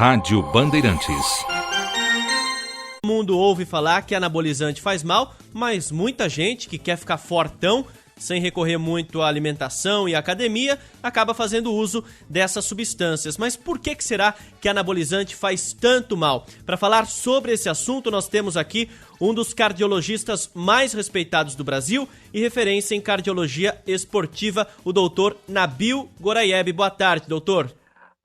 Rádio Bandeirantes. O mundo ouve falar que anabolizante faz mal, mas muita gente que quer ficar fortão, sem recorrer muito à alimentação e à academia, acaba fazendo uso dessas substâncias. Mas por que será que anabolizante faz tanto mal? Para falar sobre esse assunto, nós temos aqui um dos cardiologistas mais respeitados do Brasil e referência em cardiologia esportiva, o doutor Nabil Goraieb. Boa tarde, doutor.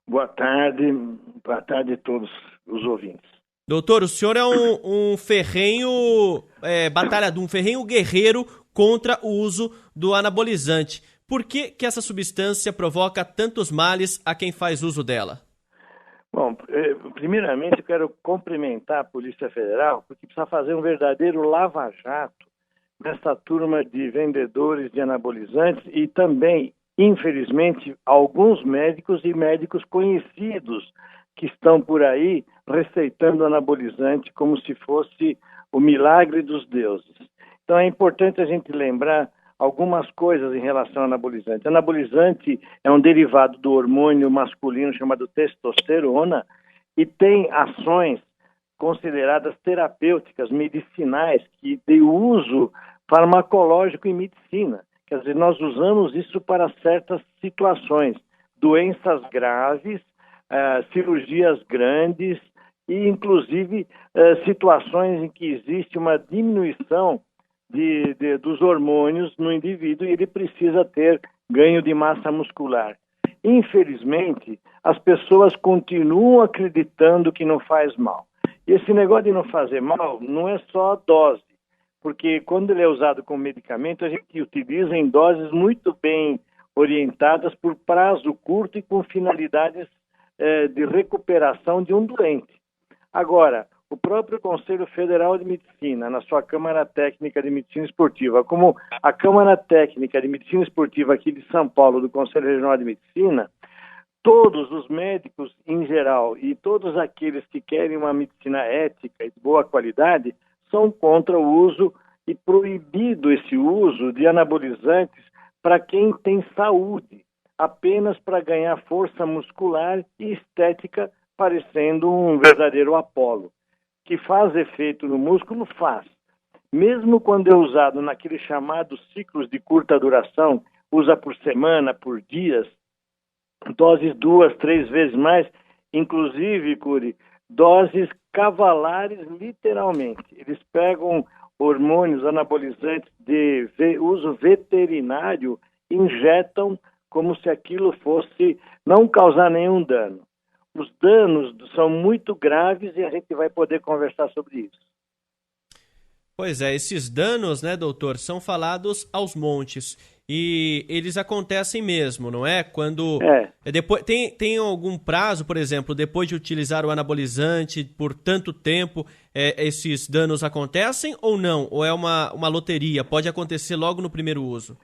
Boa tarde a todos os ouvintes. Doutor, o senhor é um ferrenho batalhador, um ferrenho guerreiro contra o uso do anabolizante. Por que essa substância provoca tantos males a quem faz uso dela? Bom, primeiramente eu quero cumprimentar a Polícia Federal, porque precisa fazer um verdadeiro lava-jato nessa turma de vendedores de anabolizantes e também, infelizmente, alguns médicos e médicos conhecidos que estão por aí receitando anabolizante como se fosse o milagre dos deuses. Então é importante a gente lembrar algumas coisas em relação ao anabolizante. Anabolizante é um derivado do hormônio masculino chamado testosterona e tem ações consideradas terapêuticas, medicinais, que de uso farmacológico em medicina. Quer dizer, nós usamos isso para certas situações, doenças graves, cirurgias grandes e, inclusive, situações em que existe uma diminuição dos hormônios no indivíduo e ele precisa ter ganho de massa muscular. Infelizmente, as pessoas continuam acreditando que não faz mal. E esse negócio de não fazer mal não é só dose, porque quando ele é usado como medicamento, a gente utiliza em doses muito bem orientadas por prazo curto e com finalidades de recuperação de um doente. Agora, o próprio Conselho Federal de Medicina, na sua Câmara Técnica de Medicina Esportiva, como a Câmara Técnica de Medicina Esportiva aqui de São Paulo, do Conselho Regional de Medicina, todos os médicos em geral e todos aqueles que querem uma medicina ética e de boa qualidade são contra o uso e proibido esse uso de anabolizantes para quem tem saúde, apenas para ganhar força muscular e estética, parecendo um verdadeiro Apolo. Que faz efeito no músculo, faz. Mesmo quando é usado naqueles chamados ciclos de curta duração, usa por semana, por dias, doses 2, 3 vezes mais, inclusive, Curi, doses cavalares, literalmente. Eles pegam hormônios anabolizantes de uso veterinário, injetam como se aquilo fosse não causar nenhum dano. Os danos são muito graves e a gente vai poder conversar sobre isso. Pois é, esses danos, né, doutor, são falados aos montes e eles acontecem mesmo, não é? Quando depois tem algum prazo, por exemplo, depois de utilizar o anabolizante por tanto tempo, esses danos acontecem ou não? Ou é uma loteria? Pode acontecer logo no primeiro uso?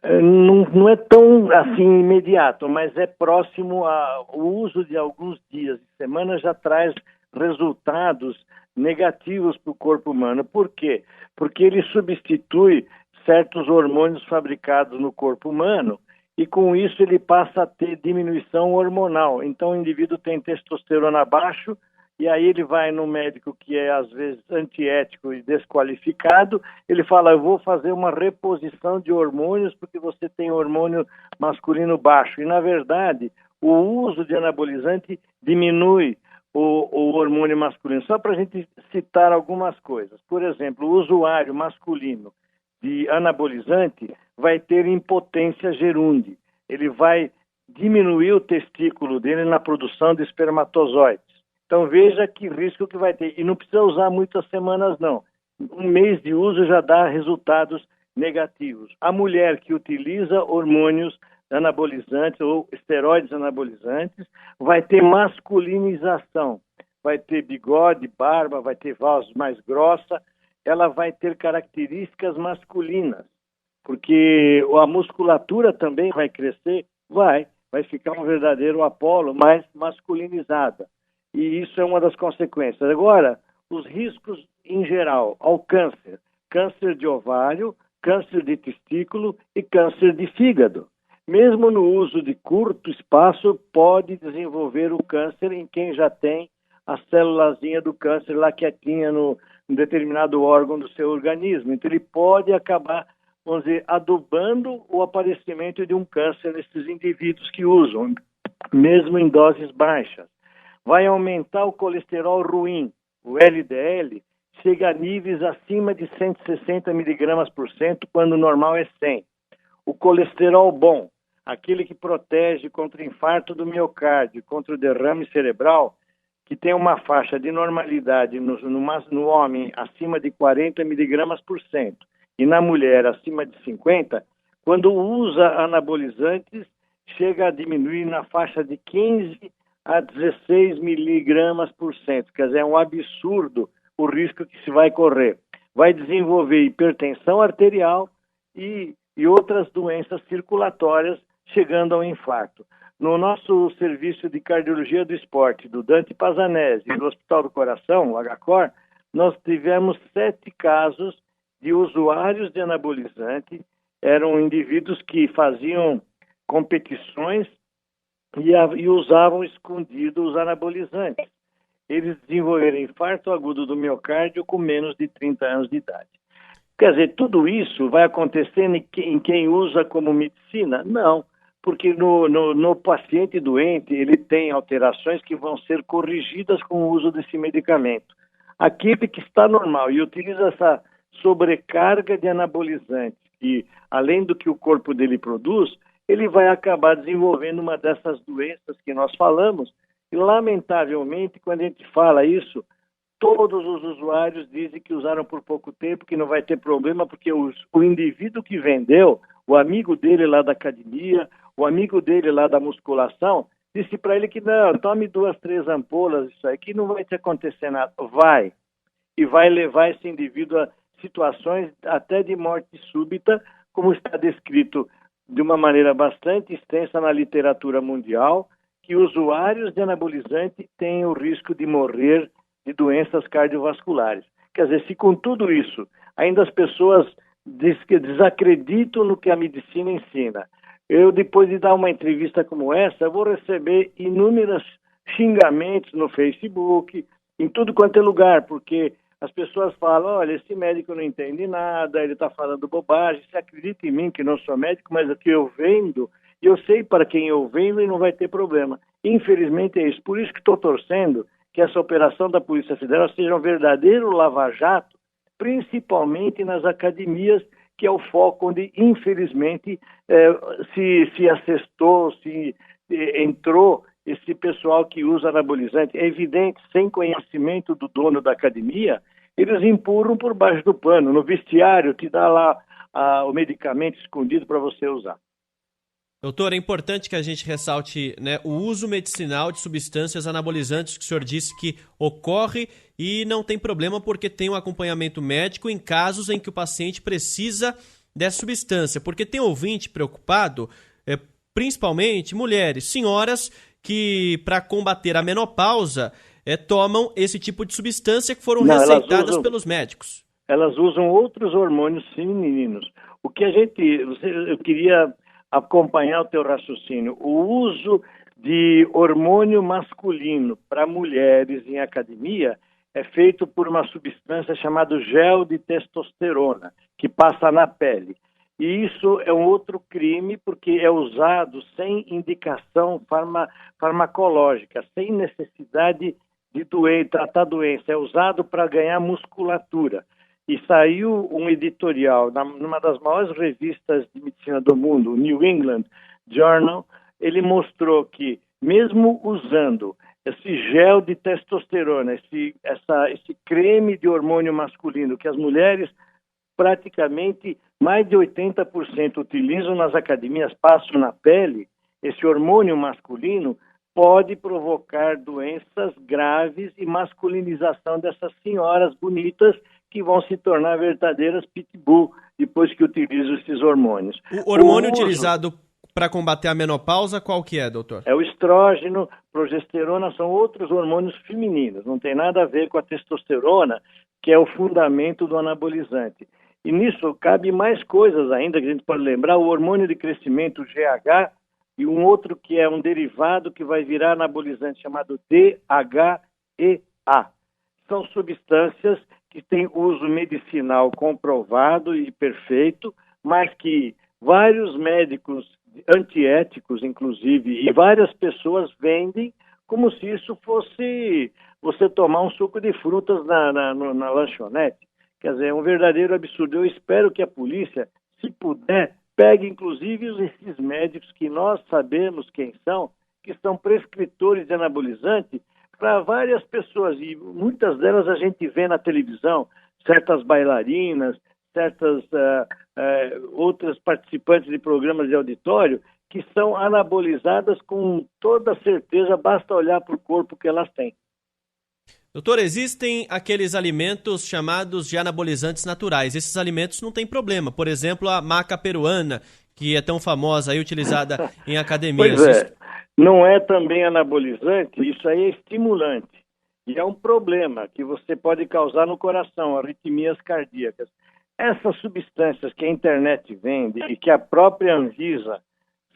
Não é tão assim imediato, mas é próximo o uso de alguns dias e semanas já traz resultados negativos para o corpo humano. Por quê? Porque ele substitui certos hormônios fabricados no corpo humano e com isso ele passa a ter diminuição hormonal. Então o indivíduo tem testosterona baixo e aí ele vai no médico que é às vezes antiético e desqualificado, ele fala, eu vou fazer uma reposição de hormônios porque você tem hormônio masculino baixo. E na verdade, o uso de anabolizante diminui o hormônio masculino. Só para a gente citar algumas coisas. Por exemplo, o usuário masculino de anabolizante vai ter impotência gerúndio. Ele vai diminuir o testículo dele na produção de espermatozoides. Então veja que risco que vai ter. E não precisa usar muitas semanas, não. Um mês de uso já dá resultados negativos. A mulher que utiliza hormônios anabolizantes ou esteroides anabolizantes vai ter masculinização. Vai ter bigode, barba, vai ter voz mais grossa. Ela vai ter características masculinas. Porque a musculatura também vai crescer, vai ficar um verdadeiro Apolo mais masculinizada. E isso é uma das consequências. Agora, os riscos em geral ao câncer. Câncer de ovário, câncer de testículo e câncer de fígado. mesmo no uso de curto espaço, pode desenvolver o câncer em quem já tem a célulazinha do câncer lá quietinha no determinado órgão do seu organismo. Então, ele pode acabar, vamos dizer, adubando o aparecimento de um câncer nesses indivíduos que usam, mesmo em doses baixas. Vai aumentar o colesterol ruim, o LDL, chega a níveis acima de 160 miligramas por cento, quando o normal é 100. O colesterol bom, aquele que protege contra o infarto do miocárdio, contra o derrame cerebral, que tem uma faixa de normalidade no homem acima de 40 miligramas por cento e na mulher acima de 50, quando usa anabolizantes, chega a diminuir na faixa de 15 a 16 miligramas por cento. Quer dizer, é um absurdo o risco que se vai correr. Vai desenvolver hipertensão arterial e outras doenças circulatórias, chegando ao infarto. No nosso serviço de cardiologia do esporte, do Dante Pazanese e do Hospital do Coração, o HCOR, nós tivemos 7 casos de usuários de anabolizante. Eram indivíduos que faziam competições e usavam escondido os anabolizantes. Eles desenvolveram infarto agudo do miocárdio com menos de 30 anos de idade. Quer dizer, tudo isso vai acontecer em quem usa como medicina? Não, porque no paciente doente ele tem alterações que vão ser corrigidas com o uso desse medicamento. Aquele que está normal e utiliza essa sobrecarga de anabolizantes, que além do que o corpo dele produz, ele vai acabar desenvolvendo uma dessas doenças que nós falamos. E, lamentavelmente, quando a gente fala isso, todos os usuários dizem que usaram por pouco tempo, que não vai ter problema, porque o indivíduo que vendeu, o amigo dele lá da academia, o amigo dele lá da musculação, disse para ele que não, tome 2, 3 ampolas, isso aí que não vai te acontecer nada. Vai. E vai levar esse indivíduo a situações até de morte súbita, como está descrito de uma maneira bastante extensa na literatura mundial, que usuários de anabolizante têm o risco de morrer de doenças cardiovasculares. Quer dizer, se com tudo isso ainda as pessoas desacreditam no que a medicina ensina, eu, depois de dar uma entrevista como essa, vou receber inúmeros xingamentos no Facebook, em tudo quanto é lugar, porque as pessoas falam, olha, esse médico não entende nada, ele está falando bobagem, você acredita em mim que não sou médico, mas aqui eu vendo, e eu sei para quem eu vendo e não vai ter problema. Infelizmente é isso. Por isso que estou torcendo que essa operação da Polícia Federal seja um verdadeiro lava-jato, principalmente nas academias, que é o foco onde, infelizmente, se assestou, se entrou esse pessoal que usa anabolizante. É evidente, sem conhecimento do dono da academia, eles empurram por baixo do pano. No vestiário, te dá lá o medicamento escondido para você usar. Doutor, é importante que a gente ressalte, né, o uso medicinal de substâncias anabolizantes que o senhor disse que ocorre e não tem problema porque tem um acompanhamento médico em casos em que o paciente precisa dessa substância. Porque tem ouvinte preocupado, principalmente mulheres, senhoras que para combater a menopausa tomam esse tipo de substância que foram receitadas pelos médicos. Elas usam outros hormônios femininos. O que eu queria acompanhar o teu raciocínio. O uso de hormônio masculino para mulheres em academia é feito por uma substância chamada gel de testosterona, que passa na pele. E isso é um outro crime porque é usado sem indicação farmacológica, sem necessidade de tratar a doença. É usado para ganhar musculatura. E saiu um editorial numa das maiores revistas de medicina do mundo, o New England Journal. Ele mostrou que, mesmo usando esse gel de testosterona, esse creme de hormônio masculino, que as mulheres praticamente mais de 80% utilizam nas academias, passam na pele, esse hormônio masculino pode provocar doenças graves e masculinização dessas senhoras bonitas que vão se tornar verdadeiras pitbull depois que utilizam esses hormônios. O hormônio utilizado para combater a menopausa, qual que é, doutor? É o estrógeno, progesterona, são outros hormônios femininos, não tem nada a ver com a testosterona, que é o fundamento do anabolizante. E nisso cabe mais coisas ainda que a gente pode lembrar, o hormônio de crescimento GH e um outro que é um derivado que vai virar anabolizante chamado DHEA. São substâncias que têm uso medicinal comprovado e perfeito, mas que vários médicos antiéticos, inclusive, e várias pessoas vendem como se isso fosse você tomar um suco de frutas na lanchonete. Quer dizer, é um verdadeiro absurdo. Eu espero que a polícia, se puder, pegue inclusive esses médicos que nós sabemos quem são, que são prescritores de anabolizante para várias pessoas, e muitas delas a gente vê na televisão, certas bailarinas, certas outras participantes de programas de auditório, que são anabolizadas com toda certeza, basta olhar para o corpo que elas têm. Doutor, existem aqueles alimentos chamados de anabolizantes naturais. Esses alimentos não têm problema. Por exemplo, a maca peruana, que é tão famosa e utilizada em academias. Pois é, não é também anabolizante, isso aí é estimulante. E é um problema que você pode causar no coração, arritmias cardíacas. Essas substâncias que a internet vende e que a própria Anvisa,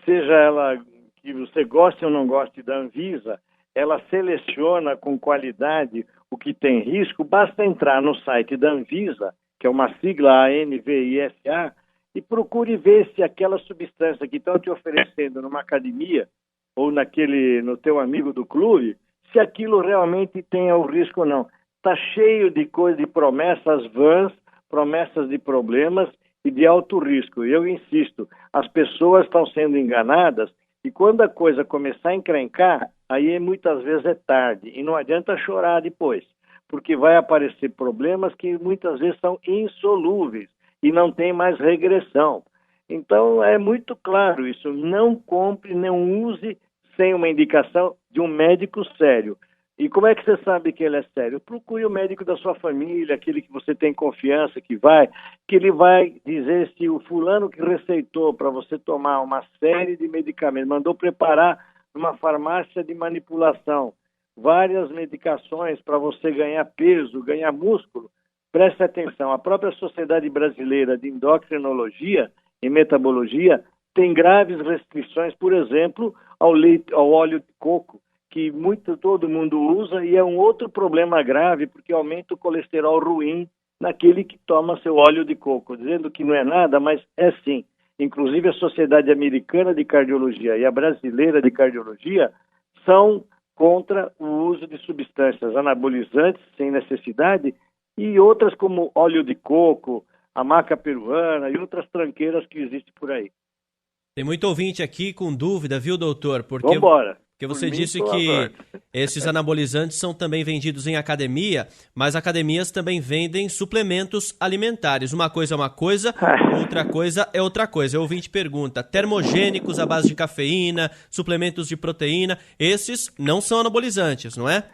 seja ela que você goste ou não goste da Anvisa, ela seleciona com qualidade o que tem risco. Basta entrar no site da Anvisa, que é uma sigla ANVISA, e procure ver se aquela substância que estão te oferecendo numa academia ou no teu amigo do clube, se aquilo realmente tem o risco ou não. Está cheio de coisa, de promessas vãs, promessas de problemas e de alto risco. E eu insisto, as pessoas estão sendo enganadas e quando a coisa começar a encrencar, aí muitas vezes é tarde e não adianta chorar depois, porque vai aparecer problemas que muitas vezes são insolúveis e não tem mais regressão. Então é muito claro isso, não compre, não use sem uma indicação de um médico sério. E como é que você sabe que ele é sério? Procure o médico da sua família, aquele que você tem confiança que ele vai dizer se o fulano que receitou para você tomar uma série de medicamentos, mandou preparar numa farmácia de manipulação várias medicações para você ganhar peso, ganhar músculo. Preste atenção, a própria Sociedade Brasileira de Endocrinologia e Metabologia tem graves restrições, por exemplo, ao óleo de coco, que todo mundo usa e é um outro problema grave, porque aumenta o colesterol ruim naquele que toma seu óleo de coco, dizendo que não é nada, mas é sim. Inclusive a Sociedade Americana de Cardiologia e a Brasileira de Cardiologia são contra o uso de substâncias anabolizantes sem necessidade e outras como óleo de coco, a maca peruana e outras tranqueiras que existem por aí. Tem muito ouvinte aqui com dúvida, viu, doutor? Vambora. Porque você disse que esses anabolizantes são também vendidos em academia, mas academias também vendem suplementos alimentares. Uma coisa é uma coisa, outra coisa é outra coisa. O ouvinte pergunta, termogênicos à base de cafeína, suplementos de proteína, esses não são anabolizantes, não é?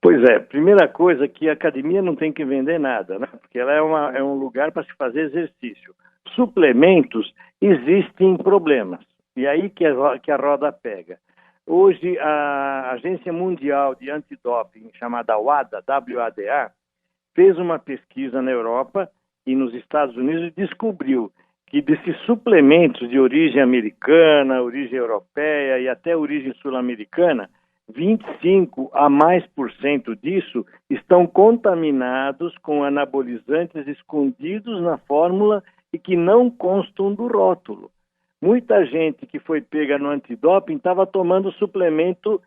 Pois é, primeira coisa que a academia não tem que vender nada, né? Porque ela é um lugar para se fazer exercício. Suplementos, existem problemas, e aí que a roda pega. Hoje, a Agência Mundial de Antidoping, chamada WADA, WADA, fez uma pesquisa na Europa e nos Estados Unidos e descobriu que desses suplementos de origem americana, origem europeia e até origem sul-americana, 25% a mais disso estão contaminados com anabolizantes escondidos na fórmula e que não constam do rótulo. Muita gente que foi pega no antidoping estava tomando suplemento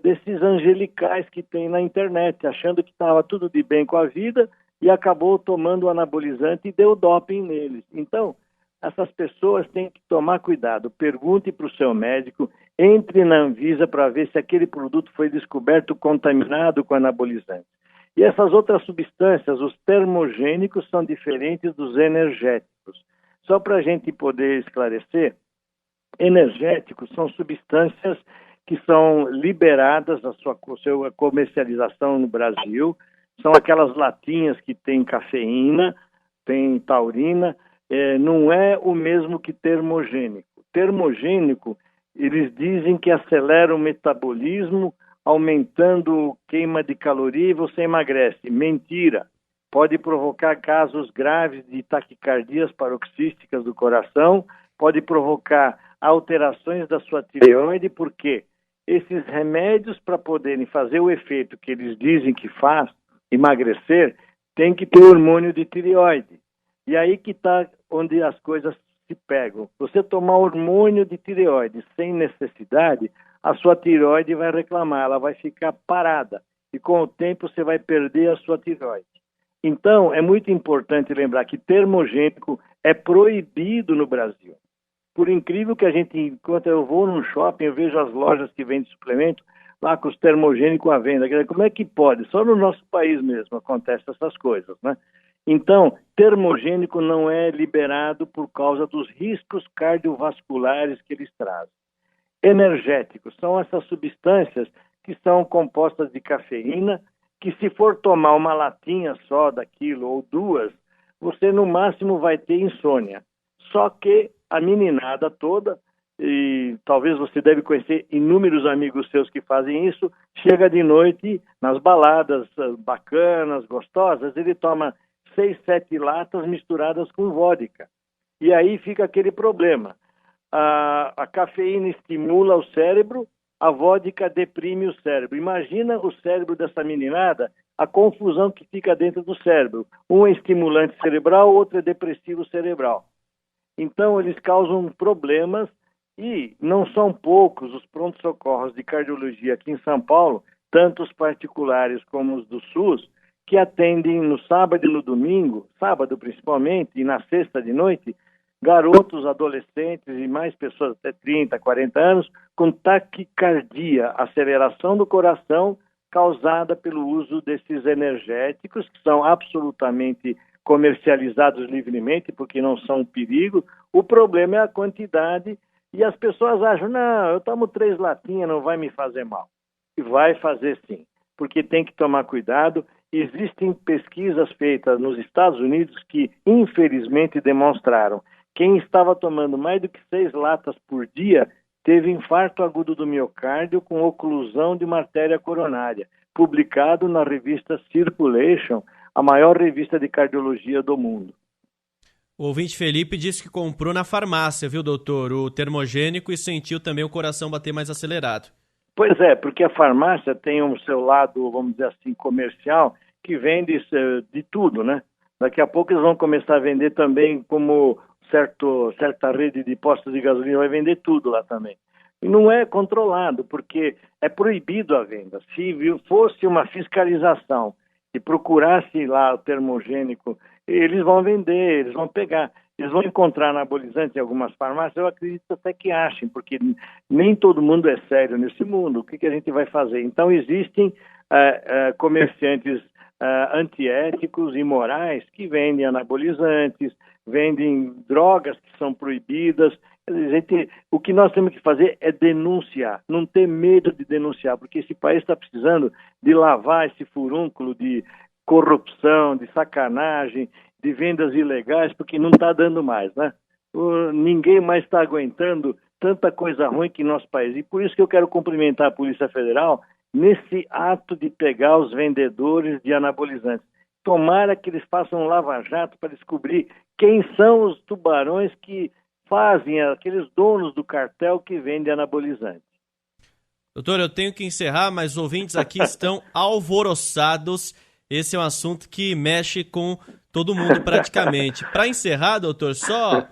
desses angelicais que tem na internet, achando que estava tudo de bem com a vida e acabou tomando o anabolizante e deu doping neles. Então, essas pessoas têm que tomar cuidado. Pergunte para o seu médico, entre na Anvisa para ver se aquele produto foi descoberto contaminado com anabolizante. E essas outras substâncias, os termogênicos, são diferentes dos energéticos. Só para a gente poder esclarecer, energéticos são substâncias que são liberadas da sua comercialização no Brasil, são aquelas latinhas que tem cafeína, tem taurina, não é o mesmo que termogênico. Termogênico, eles dizem que acelera o metabolismo, aumentando queima de caloria e você emagrece. Mentira! pode provocar casos graves de taquicardias paroxísticas do coração, pode provocar alterações da sua tireoide, porque esses remédios, para poderem fazer o efeito que eles dizem que faz, emagrecer, tem que ter hormônio de tireoide. E aí que está onde as coisas se pegam. Você tomar hormônio de tireoide sem necessidade, a sua tireoide vai reclamar, ela vai ficar parada. E com o tempo você vai perder a sua tireoide. Então, é muito importante lembrar que termogênico é proibido no Brasil. Por incrível que a gente, enquanto eu vou num shopping, eu vejo as lojas que vendem suplemento, lá com os termogênicos à venda. Como é que pode? Só no nosso país mesmo acontecem essas coisas, né? Então, termogênico não é liberado por causa dos riscos cardiovasculares que eles trazem. Energéticos são essas substâncias que são compostas de cafeína, que se for tomar uma latinha só daquilo ou duas, você no máximo vai ter insônia. Só que a meninada toda, e talvez você deve conhecer inúmeros amigos seus que fazem isso, chega de noite nas baladas bacanas, gostosas, ele toma 6, 7 latas misturadas com vodka. E aí fica aquele problema. A cafeína estimula o cérebro, a vodka deprime o cérebro. Imagina o cérebro dessa meninada, a confusão que fica dentro do cérebro. Um é estimulante cerebral, o outro é depressivo cerebral. Então, eles causam problemas e não são poucos os prontos-socorros de cardiologia aqui em São Paulo, tanto os particulares como os do SUS, que atendem no sábado e no domingo, sábado principalmente, e na sexta de noite, garotos, adolescentes e mais pessoas até 30, 40 anos, com taquicardia, aceleração do coração causada pelo uso desses energéticos, que são absolutamente comercializados livremente, porque não são um perigo. O problema é a quantidade, e as pessoas acham, não, eu tomo 3 latinhas, não vai me fazer mal. E vai fazer sim, porque tem que tomar cuidado. Existem pesquisas feitas nos Estados Unidos que, infelizmente, demonstraram quem estava tomando mais do que 6 latas por dia teve infarto agudo do miocárdio com oclusão de uma artéria coronária, publicado na revista Circulation, a maior revista de cardiologia do mundo. O ouvinte Felipe disse que comprou na farmácia, viu, doutor, o termogênico e sentiu também o coração bater mais acelerado. Pois é, porque a farmácia tem o seu lado, vamos dizer assim, comercial, que vende de tudo, né? Daqui a pouco eles vão começar a vender também, como certa rede de postos de gasolina vai vender tudo lá também. E não é controlado, porque é proibido a venda. Se fosse uma fiscalização e procurasse lá o termogênico, eles vão vender, eles vão pegar. Eles vão encontrar anabolizante em algumas farmácias, eu acredito até que achem, porque nem todo mundo é sério nesse mundo. O que a gente vai fazer? Então, existem comerciantes antiéticos, imorais, que vendem anabolizantes, vendem drogas que são proibidas. O que nós temos que fazer é denunciar, não ter medo de denunciar, porque esse país está precisando de lavar esse furúnculo de corrupção, de sacanagem, de vendas ilegais, porque não está dando mais, né? Ninguém mais está aguentando tanta coisa ruim que em nosso país. E por isso que eu quero cumprimentar a Polícia Federal nesse ato de pegar os vendedores de anabolizantes. Tomara que eles façam um lava-jato para descobrir quem são os tubarões que fazem, aqueles donos do cartel que vendem anabolizantes. Doutor, eu tenho que encerrar, mas os ouvintes aqui estão alvoroçados. Esse é um assunto que mexe com todo mundo praticamente. Para encerrar, doutor, só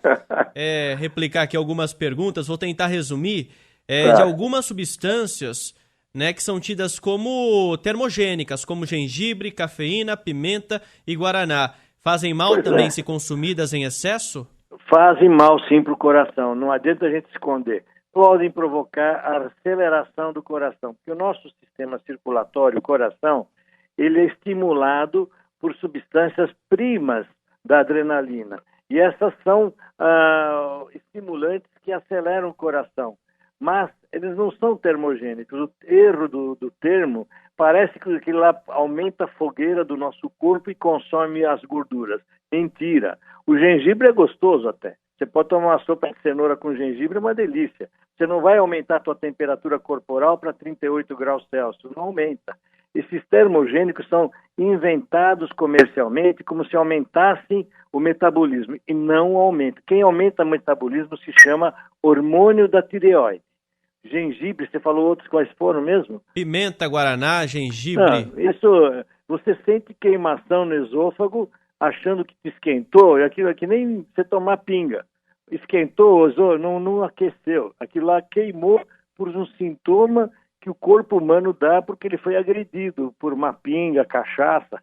replicar aqui algumas perguntas, vou tentar resumir, de algumas substâncias, né, que são tidas como termogênicas, como gengibre, cafeína, pimenta e guaraná. Fazem mal também se consumidas em excesso? Fazem mal sim para o coração, não adianta a gente esconder. Podem provocar a aceleração do coração, porque o nosso sistema circulatório, o coração, ele é estimulado por substâncias primas da adrenalina. E essas são estimulantes que aceleram o coração. Mas eles não são termogênicos. O erro do termo parece que aquilo lá aumenta a fogueira do nosso corpo e consome as gorduras. Mentira. O gengibre é gostoso até. Você pode tomar uma sopa de cenoura com gengibre, é uma delícia. Você não vai aumentar a tua temperatura corporal para 38 graus Celsius. Não aumenta. Esses termogênicos são inventados comercialmente como se aumentassem o metabolismo, e não aumenta. Quem aumenta o metabolismo se chama hormônio da tireoide. Gengibre, você falou outros quais foram mesmo? Pimenta, guaraná, gengibre. Isso, você sente queimação no esôfago achando que te esquentou, aquilo é que nem você tomar pinga. Esquentou, não aqueceu. Aquilo lá queimou por um sintoma que o corpo humano dá porque ele foi agredido por uma pinga, cachaça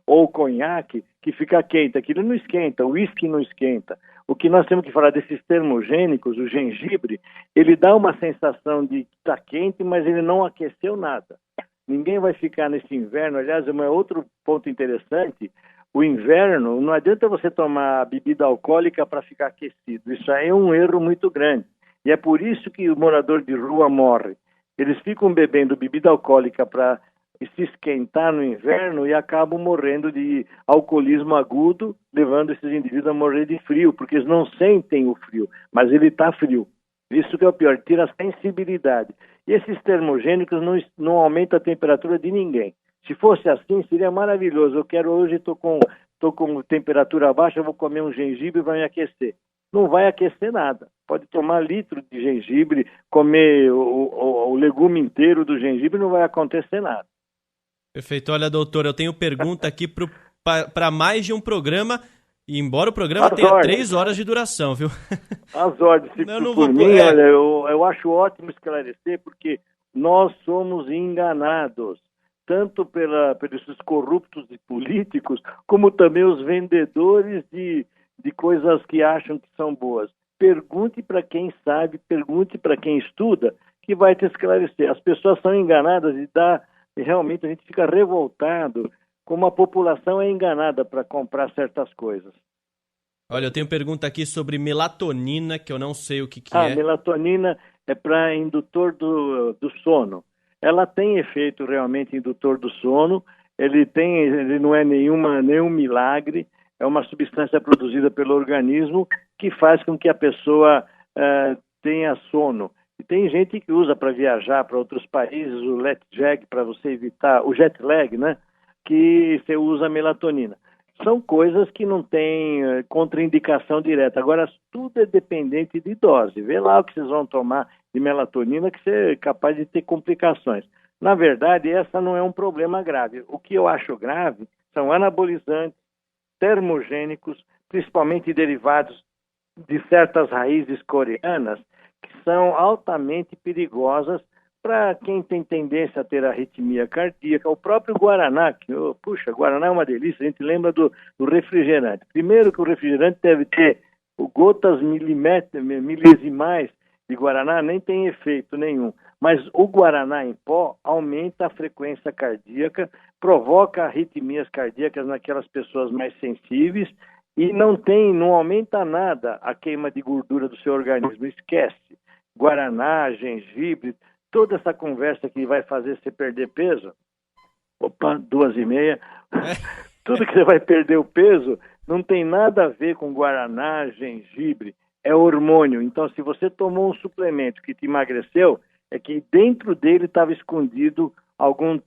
ou conhaque que fica quente. Aquilo não esquenta, o uísque não esquenta. O que nós temos que falar desses termogênicos, o gengibre, ele dá uma sensação de que está quente, mas ele não aqueceu nada. Ninguém vai ficar nesse inverno. Aliás, outro ponto interessante, o inverno, não adianta você tomar bebida alcoólica para ficar aquecido. Isso aí é um erro muito grande. E é por isso que o morador de rua morre. Eles ficam bebendo bebida alcoólica para se esquentar no inverno e acabam morrendo de alcoolismo agudo, levando esses indivíduos a morrer de frio, porque eles não sentem o frio, mas ele está frio. Isso que é o pior, tira a sensibilidade. E esses termogênicos não aumentam a temperatura de ninguém. Se fosse assim, seria maravilhoso. Hoje estou com temperatura baixa, eu vou comer um gengibre e vai me aquecer. Não vai aquecer nada. Pode tomar litro de gengibre, comer o legume inteiro do gengibre, não vai acontecer nada. Perfeito. Olha, doutor, eu tenho pergunta aqui para mais de um programa, e embora o programa tenha 3 horas de duração, viu? As ordens. Olha, eu acho ótimo esclarecer, porque nós somos enganados, tanto pelos corruptos de políticos, como também os vendedores de coisas que acham que são boas. Pergunte para quem sabe, pergunte para quem estuda, que vai te esclarecer. As pessoas são enganadas e realmente a gente fica revoltado como a população é enganada para comprar certas coisas. Olha, eu tenho pergunta aqui sobre melatonina, que eu não sei o que é. Melatonina é para indutor do sono. Ela tem efeito realmente indutor do sono, ele não é nenhum milagre, é uma substância produzida pelo organismo que faz com que a pessoa tenha sono. E tem gente que usa para viajar para outros países o jet lag, para você evitar o jet lag, né? Que você usa melatonina. São coisas que não têm contraindicação direta. Agora, tudo é dependente de dose. Vê lá o que vocês vão tomar de melatonina, que você é capaz de ter complicações. Na verdade, essa não é um problema grave. O que eu acho grave são anabolizantes, termogênicos, principalmente derivados de certas raízes coreanas, que são altamente perigosas para quem tem tendência a ter arritmia cardíaca. O próprio Guaraná, Guaraná é uma delícia, a gente lembra do refrigerante. Primeiro que o refrigerante deve ter gotas milesimais de Guaraná, nem tem efeito nenhum. Mas o Guaraná em pó aumenta a frequência cardíaca, provoca arritmias cardíacas naquelas pessoas mais sensíveis e não aumenta nada a queima de gordura do seu organismo. Esquece. Guaraná, gengibre, toda essa conversa que vai fazer você perder peso, 2h30, tudo que você vai perder o peso não tem nada a ver com guaraná, gengibre, é hormônio. Então, se você tomou um suplemento que te emagreceu, é que dentro dele estava escondido algum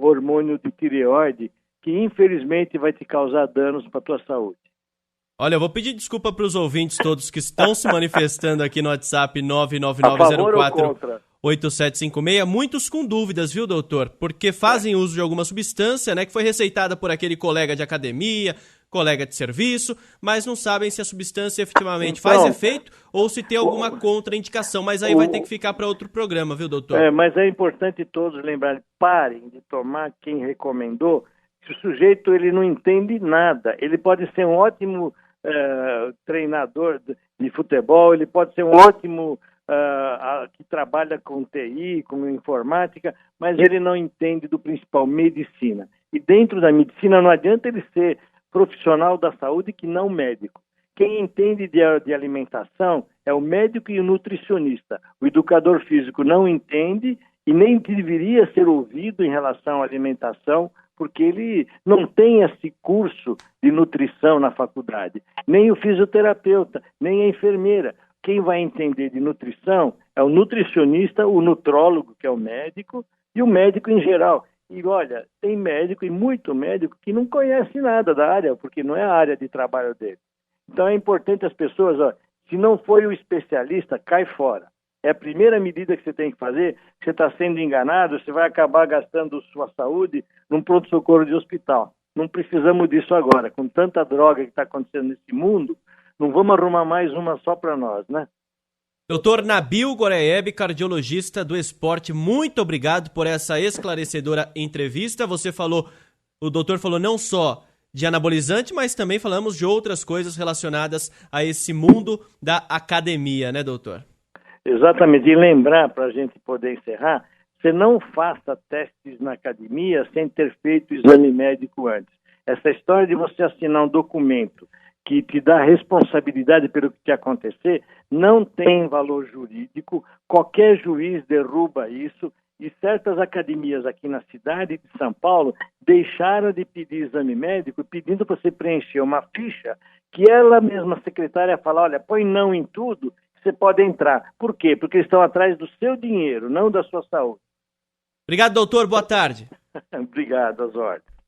hormônio de tireoide que infelizmente vai te causar danos para a tua saúde. Olha, eu vou pedir desculpa para os ouvintes todos que estão se manifestando aqui no WhatsApp 99904-8756. Muitos com dúvidas, viu, doutor? Porque fazem uso de alguma substância, né, que foi receitada por aquele colega de academia, colega de serviço, mas não sabem se a substância efetivamente faz efeito ou se tem alguma contraindicação. Mas aí vai ter que ficar para outro programa, viu, doutor? Mas é importante todos lembrarem, parem de tomar quem recomendou, que o sujeito ele não entende nada. Ele pode ser um ótimo treinador de futebol, ele pode ser um ótimo que trabalha com TI, com informática, mas ele não entende do principal, medicina. E dentro da medicina não adianta ele ser profissional da saúde que não médico. Quem entende de alimentação é o médico e o nutricionista. O educador físico não entende e nem deveria ser ouvido em relação à alimentação, porque ele não tem esse curso de nutrição na faculdade. Nem o fisioterapeuta, nem a enfermeira. Quem vai entender de nutrição é o nutricionista, o nutrólogo, que é o médico, e o médico em geral. E olha, tem médico e muito médico que não conhece nada da área, porque não é a área de trabalho dele. Então é importante as pessoas, ó, se não foi o especialista, cai fora. É a primeira medida que você tem que fazer. Você está sendo enganado, você vai acabar gastando sua saúde num pronto-socorro de hospital. Não precisamos disso agora. Com tanta droga que está acontecendo nesse mundo, não vamos arrumar mais uma só para nós, né? Doutor Nabil Goraieb, cardiologista do esporte, muito obrigado por essa esclarecedora entrevista. O doutor falou não só de anabolizante, mas também falamos de outras coisas relacionadas a esse mundo da academia, né, doutor? Exatamente. E lembrar, para a gente poder encerrar, você não faça testes na academia sem ter feito exame médico antes. Essa história de você assinar um documento que te dá responsabilidade pelo que te acontecer, não tem valor jurídico, qualquer juiz derruba isso, e certas academias aqui na cidade de São Paulo deixaram de pedir exame médico, pedindo para você preencher uma ficha que ela mesma, a secretária, fala, olha, põe não em tudo, você pode entrar. Por quê? Porque eles estão atrás do seu dinheiro, não da sua saúde. Obrigado, doutor. Boa tarde. Obrigado, às ordens.